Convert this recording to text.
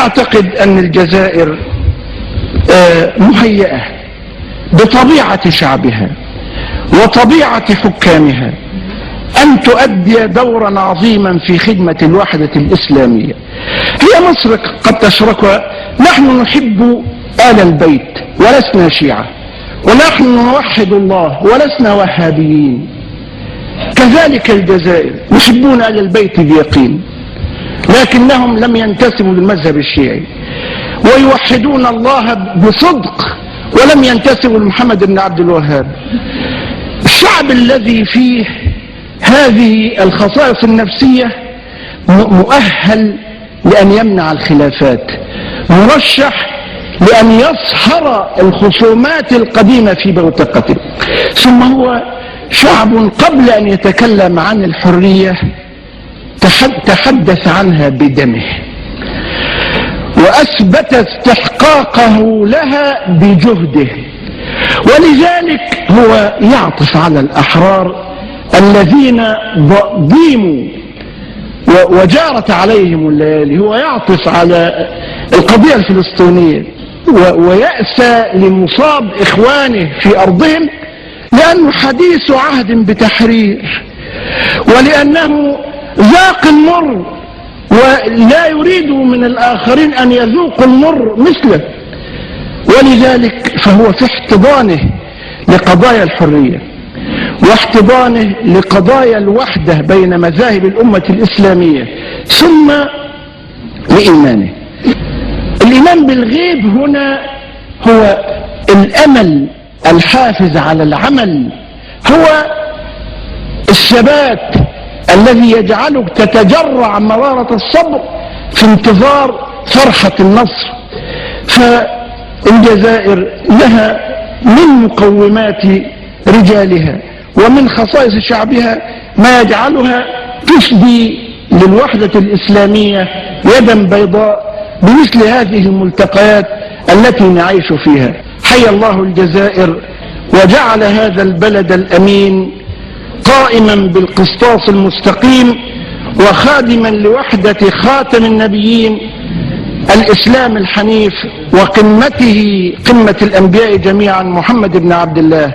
أعتقد أن الجزائر مهيئة بطبيعة شعبها وطبيعة حكامها أن تؤدي دورا عظيما في خدمة الوحدة الإسلامية. هي مصر قد تشرك، نحن نحب آل البيت ولسنا شيعة، ونحن نوحد الله ولسنا وهابيين. كذلك الجزائر يحبون آل البيت بيقين، لكنهم لم ينتسبوا للمذهب الشيعي، ويوحدون الله بصدق ولم ينتسبوا لمحمد بن عبد الوهاب. الشعب الذي فيه هذه الخصائص النفسية مؤهل لأن يمنع الخلافات، مرشح لأن يصهر الخصومات القديمة في بوتقته. ثم هو شعب قبل أن يتكلم عن الحرية تحدث عنها بدمه، وأثبت استحقاقه لها بجهده، ولذلك هو يعطف على الأحرار الذين ضيموا وجارت عليهم الليالي. هو يعطف على القضية الفلسطينية ويأسى لمصاب إخوانه في أرضهم، لأنه حديث عهد بتحرير، ولأنه ذاق المر ولا يريد من الآخرين أن يذوقوا المر مثله، ولذلك فهو في احتضانه لقضايا الحرية واحتضانه لقضايا الوحدة بين مذاهب الأمة الإسلامية، ثم لإيمانه. الإيمان بالغيب هنا هو الأمل الحافز على العمل، هو الثبات الذي يجعلك تتجرع مرارة الصبر في انتظار فرحة النصر. فالجزائر لها من مقومات رجالها ومن خصائص شعبها ما يجعلها تفدي للوحدة الإسلامية يدا بيضاء بمثل هذه الملتقيات التي نعيش فيها. حيا الله الجزائر وجعل هذا البلد الأمين قائما بالقسطاس المستقيم وخادما لوحدة خاتم النبيين الإسلام الحنيف وقمته قمة الأنبياء جميعا محمد بن عبد الله.